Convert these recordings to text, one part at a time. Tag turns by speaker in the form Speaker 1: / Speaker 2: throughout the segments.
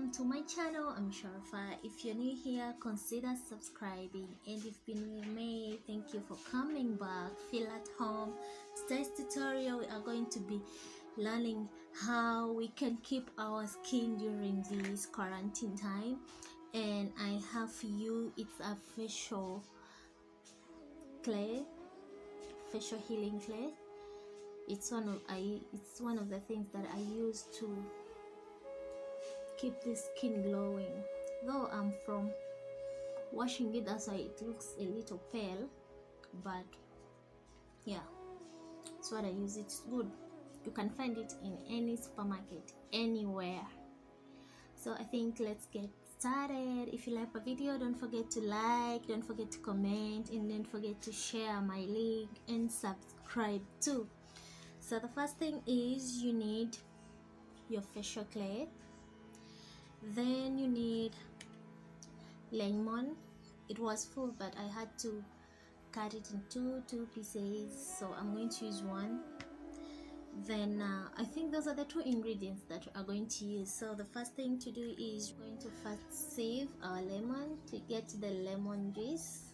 Speaker 1: welcome to my channel. I'm Sharifa. If you're new here, consider subscribing, and if you've been with me, thank you for coming back. Feel at home. Today's tutorial, we are going to be learning how we can keep our skin during this quarantine time, and I have for you, it's a facial healing clay. It's one of the things that I use to keep the skin glowing. Though I'm from washing it, that's why it looks a little pale, but yeah, it's what I use. It's good. You can find it in any supermarket, anywhere. So I think let's get started. If you like my video, don't forget to like, don't forget to comment, and don't forget to share my link and subscribe too. So the first thing is you need your facial clay. Then you need lemon. It was full, but I had to cut it into two pieces, so I'm going to use one. Then I think those are the two ingredients that we are going to use. So the first thing to do is we're going to first sieve our lemon to get the lemon juice,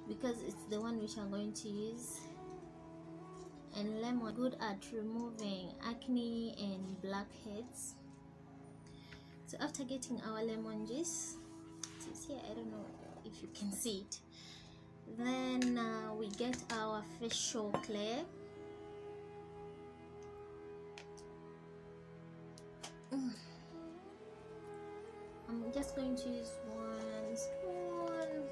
Speaker 1: because it's the one which I'm going to use. And lemon good at removing acne and blackheads. So after getting our lemon juice, it is here, I don't know if you can see it, then we get our facial clay. I'm just going to use one spoon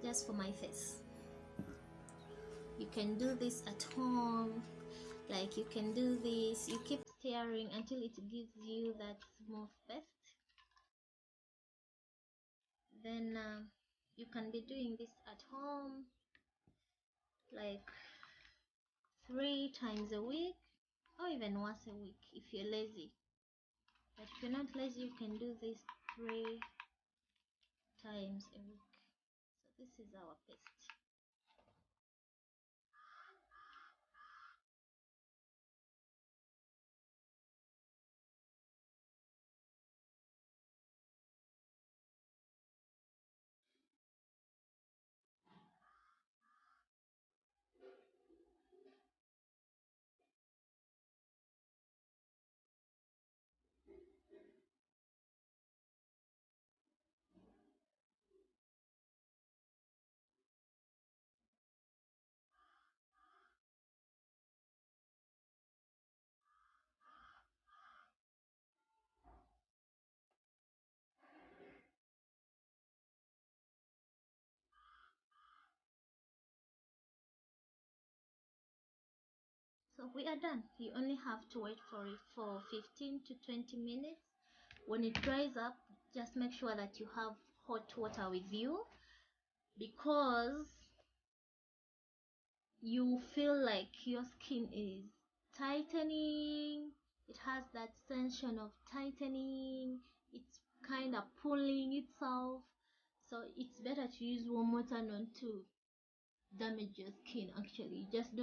Speaker 1: just for my face. You can do this at home, like you can do this, you keep stirring until it gives you that smooth paste. Then you can be doing this at home like 3 times a week, or even once a week if you're lazy. But if you're not lazy, you can do this 3 times a week. So this is our paste. So we are done. You only have to wait for it for 15 to 20 minutes. When it dries up, just make sure that you have hot water with you, because you feel like your skin is tightening. It has that sensation of tightening. It's kind of pulling itself. So it's better to use warm water not to damage your skin. Actually, just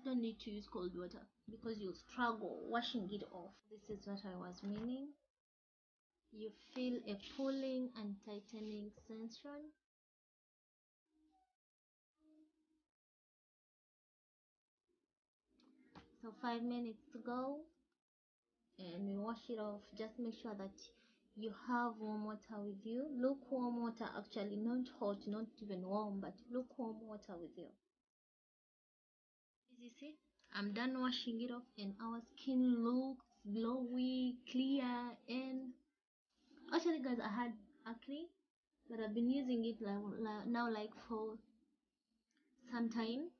Speaker 1: don't need to use cold water, because you'll struggle washing it off. This is what I was meaning. You feel a pulling and tightening sensation. So 5 minutes to go, and we wash it off. Just make sure that you have warm water with you, lukewarm water, actually, not hot, not even warm, but lukewarm water with you. As you see, I'm done washing it off, and our skin looks glowy, clear. And actually guys, I had acne, but I've been using it now for some time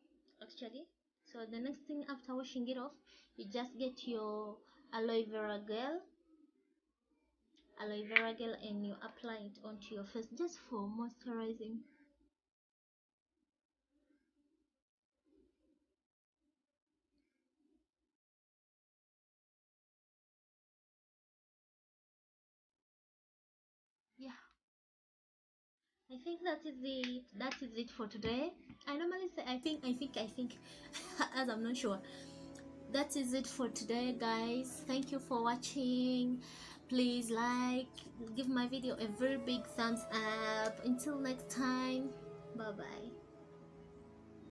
Speaker 1: actually. So the next thing after washing it off, you just get your aloe vera gel, and you apply it onto your face just for moisturizing. Yeah, I think that is it for today. I normally say I think as I'm not sure, that is it for today, guys. Thank you for watching. Please give my video a very big thumbs up. Until next time, bye bye.